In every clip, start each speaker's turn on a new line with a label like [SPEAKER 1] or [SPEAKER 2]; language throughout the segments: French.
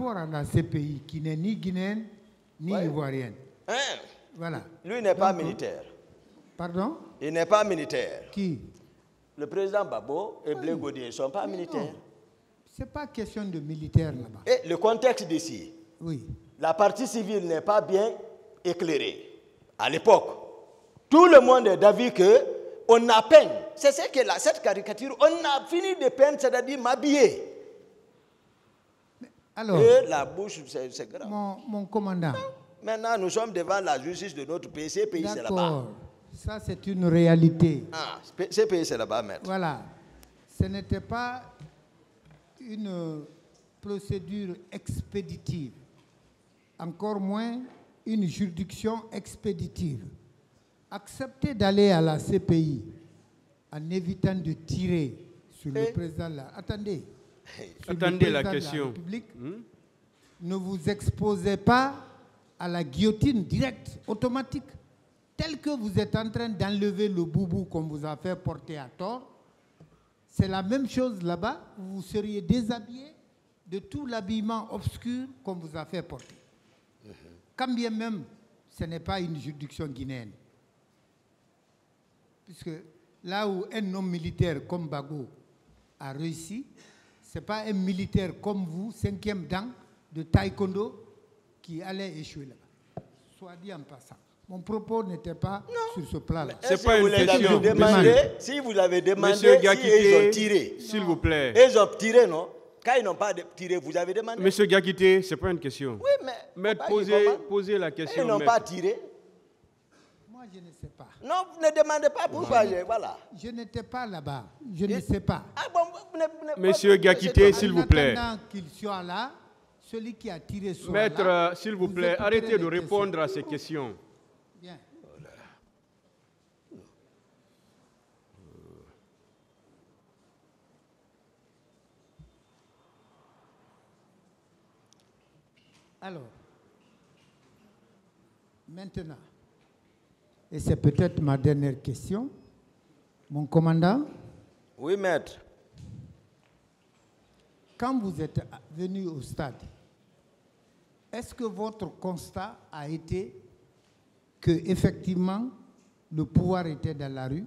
[SPEAKER 1] rapport à la CPI, qui n'est ni guinéenne, ni ivoirienne.
[SPEAKER 2] Hein?
[SPEAKER 1] Voilà.
[SPEAKER 2] Lui n'est pas militaire.
[SPEAKER 1] Pardon?
[SPEAKER 2] Il n'est pas militaire.
[SPEAKER 1] Qui?
[SPEAKER 2] Le président Babo et Blé Godier ne sont pas militaires.
[SPEAKER 1] Ce n'est pas question de militaire là-bas.
[SPEAKER 2] Et le contexte d'ici,
[SPEAKER 1] oui.
[SPEAKER 2] La partie civile n'est pas bien éclairée. À l'époque, tout le monde est d'avis qu'on a peine. C'est ce que cette caricature, on a fini de peine, c'est-à-dire m'habiller.
[SPEAKER 1] Alors,
[SPEAKER 2] et la bouche, c'est grave.
[SPEAKER 1] Mon commandant.
[SPEAKER 2] Maintenant, nous sommes devant la justice de notre pays. Ce pays, c'est là-bas.
[SPEAKER 1] Ça, c'est une réalité.
[SPEAKER 2] Ah, ce pays, c'est là-bas, maître.
[SPEAKER 1] Voilà. Ce n'était pas une procédure expéditive. Encore moins une juridiction expéditive. Accepter d'aller à la CPI en évitant de tirer sur le président de la... Attendez.
[SPEAKER 3] Attendez la question.
[SPEAKER 1] Ne vous exposez pas à la guillotine directe, automatique, tel que vous êtes en train d'enlever le boubou qu'on vous a fait porter à tort. C'est la même chose là-bas. Vous seriez déshabillé de tout l'habillement obscur qu'on vous a fait porter. Quand bien même, ce n'est pas une juridiction guinéenne. Puisque là où un homme militaire comme Bago a réussi, ce n'est pas un militaire comme vous, 5e dan de taekwondo, qui allait échouer là-bas. Soit dit en passant. Mon propos n'était pas sur ce plan-là.
[SPEAKER 3] C'est pas une question.
[SPEAKER 2] Si vous l'avez demandé,
[SPEAKER 3] Monsieur Gakité,
[SPEAKER 2] ils ont tiré.
[SPEAKER 3] S'il vous plaît.
[SPEAKER 2] Ils ont tiré, non? Quand ils n'ont pas tiré, vous avez demandé.
[SPEAKER 3] Monsieur Gakité, ce n'est pas une question.
[SPEAKER 2] Oui, mais...
[SPEAKER 3] Maître, posez la question.
[SPEAKER 2] Ils n'ont pas tiré.
[SPEAKER 1] Moi, je ne sais pas.
[SPEAKER 2] Non, ne demandez pas pourquoi. Voilà.
[SPEAKER 1] Je n'étais pas là-bas. Je ne sais pas.
[SPEAKER 2] Ah bon,
[SPEAKER 3] Monsieur Gakité, s'il vous plaît.
[SPEAKER 1] En attendant qu'il soit là, celui qui a tiré soit
[SPEAKER 3] Maître,
[SPEAKER 1] là.
[SPEAKER 3] s'il vous plaît, arrêtez de répondre à ces questions.
[SPEAKER 1] Bien. Alors, maintenant, et c'est peut-être ma dernière question, mon commandant.
[SPEAKER 2] Oui, maître.
[SPEAKER 1] Quand vous êtes venu au stade, est-ce que votre constat a été que effectivement le pouvoir était dans la rue?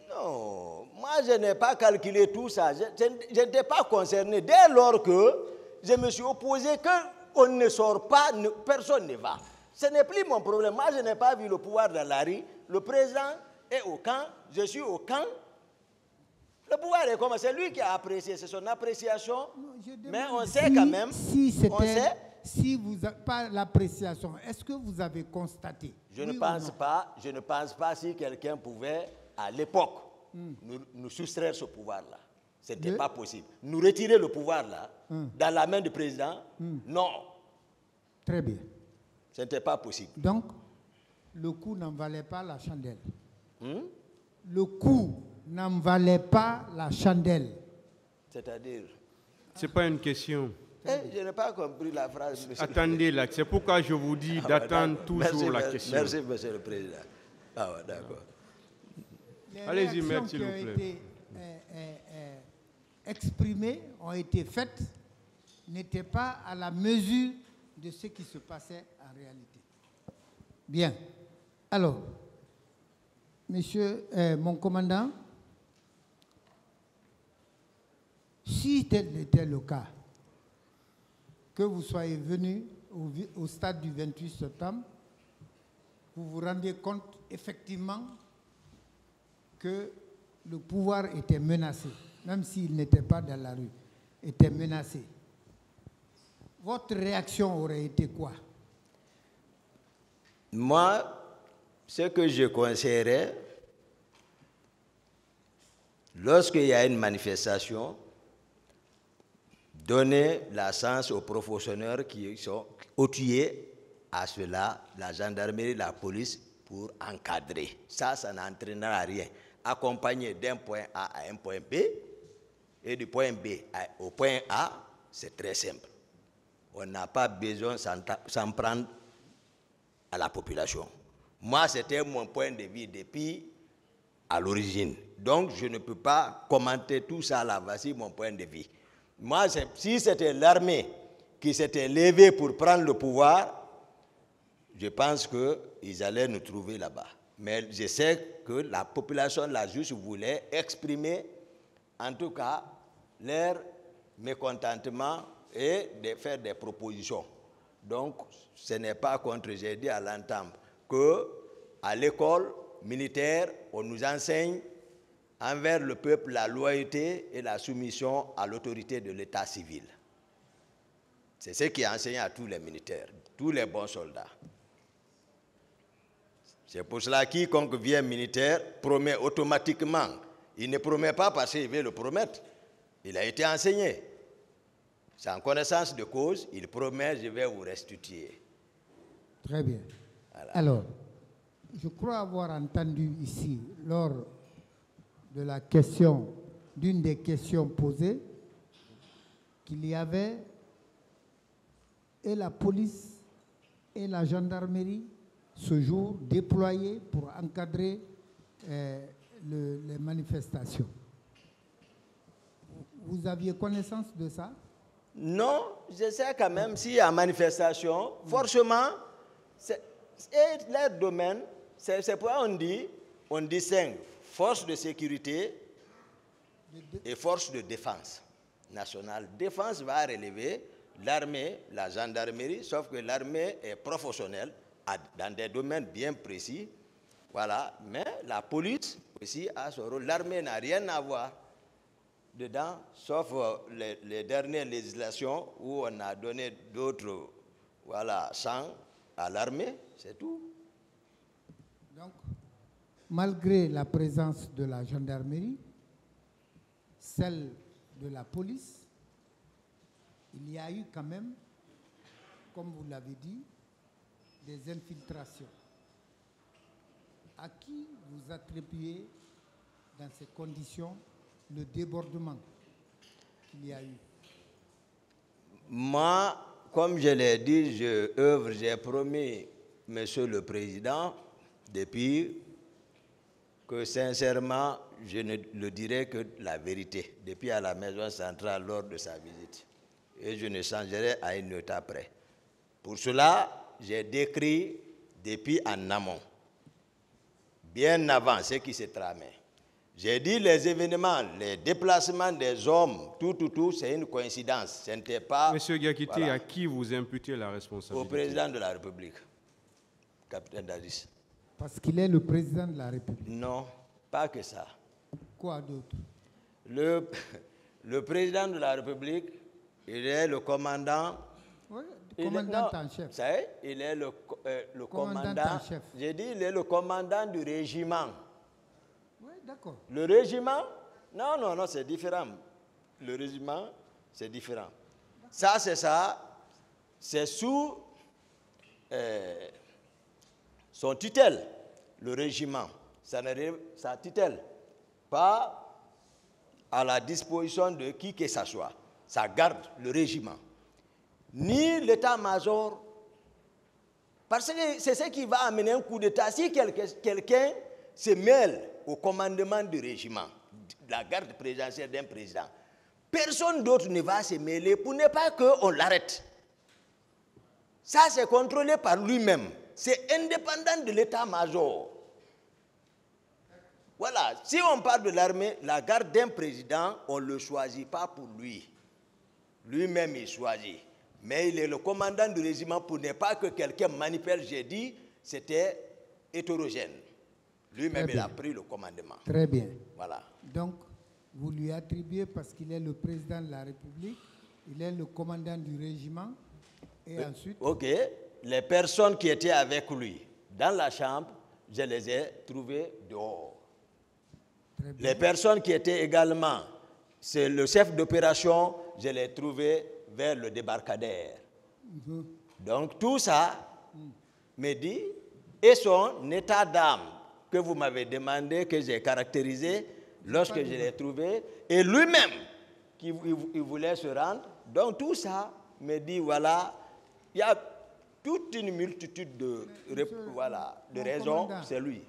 [SPEAKER 2] Non, moi je n'ai pas calculé tout ça. Je n'étais pas concerné. Dès lors que je me suis opposé qu'on ne sort pas, personne ne va. Ce n'est plus mon problème. Moi, je n'ai pas vu le pouvoir dans la rue. Le président est au camp, je suis au camp. Le pouvoir est comme c'est lui qui a apprécié, c'est son appréciation. Non, mais on sait quand même.
[SPEAKER 1] Si vous n'avez pas l'appréciation, est-ce que vous avez constaté?
[SPEAKER 2] Je ne pense pas si quelqu'un pouvait, à l'époque, nous soustraire ce pouvoir-là. Ce n'était pas possible. Nous retirer le pouvoir-là, dans la main du président, non.
[SPEAKER 1] Très bien.
[SPEAKER 2] Ce n'était pas possible.
[SPEAKER 1] Donc, le coup n'en valait pas la chandelle. Le coup n'en valait pas la chandelle.
[SPEAKER 2] C'est-à-dire?
[SPEAKER 3] Ce n'est pas une question.
[SPEAKER 2] Je n'ai pas compris la phrase.
[SPEAKER 3] Attendez là, c'est pourquoi je vous dis d'attendre toujours la question.
[SPEAKER 2] Merci, monsieur le président. Ah ouais, d'accord.
[SPEAKER 3] Allez-y, maître, s'il vous plaît.
[SPEAKER 1] Les exprimées ont été faites n'étaient pas à la mesure de ce qui se passait en réalité. Bien. Alors, monsieur, mon commandant, si tel était le cas, que vous soyez venu au stade du 28 septembre, vous vous rendiez compte effectivement que le pouvoir était menacé, même s'il n'était pas dans la rue, était menacé. Votre réaction aurait été quoi?
[SPEAKER 2] Moi, ce que je conseillerais, lorsqu'il y a une manifestation, donner la chance aux professionnels qui sont outillés à cela, la gendarmerie, la police, pour encadrer. Ça n'entraînera à rien. Accompagner d'un point A à un point B, et du point B au point A, c'est très simple. On n'a pas besoin de s'en prendre à la population. Moi, c'était mon point de vue depuis à l'origine. Donc, je ne peux pas commenter tout ça là. Voici mon point de vue. Moi, si c'était l'armée qui s'était levée pour prendre le pouvoir, je pense qu'ils allaient nous trouver là-bas. Mais je sais que la population là juste voulait exprimer, en tout cas, leur mécontentement et de faire des propositions. Donc, ce n'est pas contre, j'ai dit à l'entame, qu'à l'école militaire, on nous enseigne envers le peuple la loyauté et la soumission à l'autorité de l'état civil. C'est ce qui est enseigné à tous les militaires, tous les bons soldats. C'est pour cela que quiconque vient militaire promet automatiquement. Il ne promet pas parce qu'il veut le promettre. Il a été enseigné. C'est en connaissance de cause, il promet, je vais vous restituer.
[SPEAKER 1] Très bien. Voilà. Alors, je crois avoir entendu ici, lors de la question, d'une des questions posées, qu'il y avait et la police et la gendarmerie ce jour déployés pour encadrer les manifestations. Vous aviez connaissance de ça?
[SPEAKER 2] Non, je sais quand même, s'il y a manifestation, forcément, c'est leur domaine, c'est pourquoi on distingue force de sécurité et force de défense nationale. Défense va relever l'armée, la gendarmerie, sauf que l'armée est professionnelle dans des domaines bien précis. Voilà, mais la police aussi a son rôle. L'armée n'a rien à voir dedans, sauf les dernières législations où on a donné d'autres champs à l'armée, c'est tout.
[SPEAKER 1] Donc, malgré la présence de la gendarmerie, celle de la police, il y a eu quand même, comme vous l'avez dit, des infiltrations. À qui vous attribuez dans ces conditions le débordement qu'il y a eu?
[SPEAKER 2] Moi, comme je l'ai dit, j'ai promis, Monsieur le Président, depuis que sincèrement, je ne le dirai que la vérité, depuis à la maison centrale lors de sa visite. Et je ne changerai à une note après. Pour cela, j'ai décrit depuis en amont, bien avant ce qui se tramait. J'ai dit les événements, les déplacements des hommes, tout, c'est une coïncidence. Ce n'était pas...
[SPEAKER 3] Monsieur Diakité, à qui vous imputez la responsabilité?
[SPEAKER 2] Au président de la République, capitaine Dadis.
[SPEAKER 1] Parce qu'il est le président de la République.
[SPEAKER 2] Non, pas que ça.
[SPEAKER 1] Quoi d'autre?
[SPEAKER 2] Le président de la République, il est le commandant...
[SPEAKER 1] Oui, le commandant en chef.
[SPEAKER 2] Ça y est, il est le commandant
[SPEAKER 1] en chef.
[SPEAKER 2] J'ai dit, il est le commandant du régiment.
[SPEAKER 1] Oui, d'accord.
[SPEAKER 2] Le régiment, non, c'est différent. Le régiment, c'est différent. Ça, c'est sous son tutelle, le régiment. Ça tutelle, pas à la disposition de qui que ce soit. Ça garde le régiment. Ni l'état-major, parce que c'est ce qui va amener un coup d'état. Si quelqu'un se mêle au commandement du régiment, de la garde présidentielle d'un président, personne d'autre ne va se mêler pour ne pas qu'on l'arrête. Ça, c'est contrôlé par lui-même. C'est indépendant de l'état-major. Voilà, si on parle de l'armée, la garde d'un président, on ne le choisit pas pour lui. Lui-même, il choisit. Mais il est le commandant du régiment pour ne pas que quelqu'un manipule. J'ai dit, c'était hétérogène. Lui-même, il a pris le commandement.
[SPEAKER 1] Très bien.
[SPEAKER 2] Voilà.
[SPEAKER 1] Donc, vous lui attribuez parce qu'il est le président de la République, il est le commandant du régiment, et ensuite...
[SPEAKER 2] Ok. Les personnes qui étaient avec lui dans la chambre, je les ai trouvées dehors. Les personnes qui étaient également, c'est le chef d'opération, je l'ai trouvé vers le débarcadère. Donc tout ça me dit, et son état d'âme que vous m'avez demandé, que j'ai caractérisé lorsque je l'ai trouvé, et lui-même qui voulait se rendre. Donc tout ça me dit, voilà, il y a toute une multitude de raisons, c'est lui.